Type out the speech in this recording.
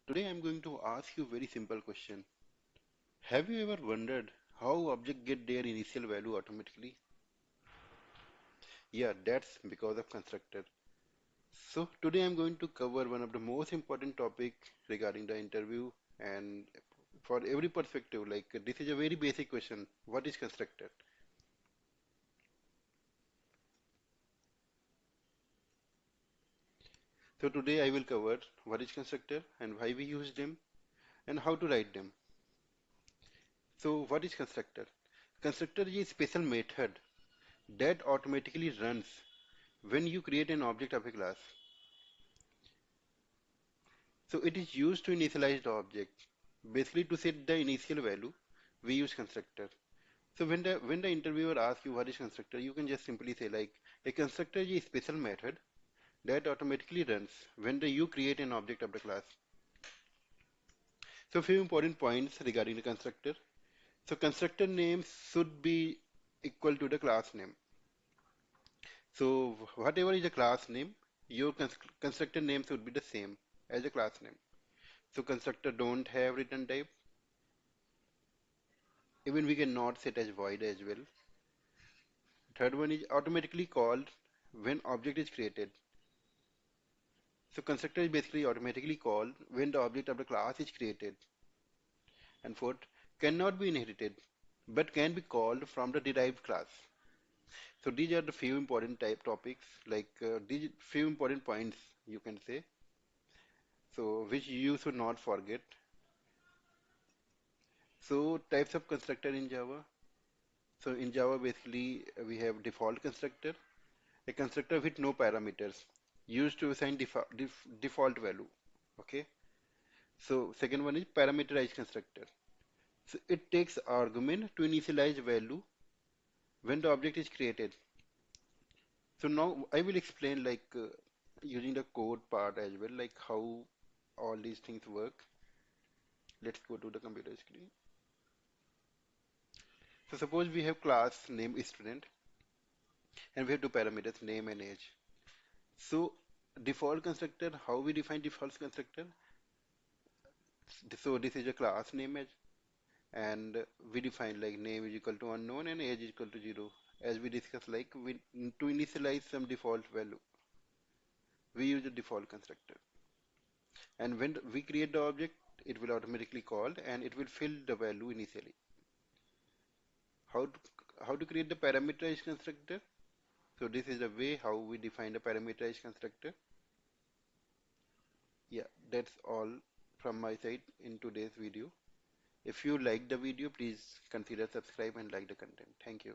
Today I'm going to ask you a very simple question. Have you ever wondered how objects get their initial value automatically? Yeah, that's because of constructor. So today I'm going to cover one of the most important topic regarding the interview and for every perspective, like this is a very basic question. What is constructor? So today I will cover what is constructor and why we use them and how to write them. So what is constructor? Constructor is a special method that automatically runs when you create an object of a class. So it is used to initialize the object. Basically to set the initial value, we use constructor. So when the interviewer asks you what is constructor, you can just simply say like a constructor is a special method that automatically runs when you create an object of the class. So few important points regarding the constructor. So constructor name should be equal to the class name. So whatever is the class name, your constructor name should be the same as the class name. So constructor don't have return type. Even we cannot set as void as well. Third one is automatically called when object is created. So constructor is basically automatically called when the object of the class is created. And fourth, cannot be inherited, but can be called from the derived class. So these are the few important type topics, like these few important points you can say. So which you should not forget. So types of constructor in Java. So in Java basically we have default constructor, a constructor with no parameters used to assign default value. Okay. So second one is parameterized constructor. So it takes argument to initialize value when the object is created. So now I will explain like using the code part as well, like how all these things work. Let's go to the computer screen. So suppose we have class name student and we have two parameters name and age. So default constructor, how we define default constructor? So this is a class name age and we define like name is equal to unknown and age is equal to 0. As we discussed, like we to initialize some default value, we use a default constructor. And when we create the object, it will automatically call and it will fill the value initially. How to, how to create the parameterized constructor? So this is the way how we define the parameterized constructor. Yeah, that's all from my side in today's video. If you like the video, please consider subscribe and like the content. Thank you.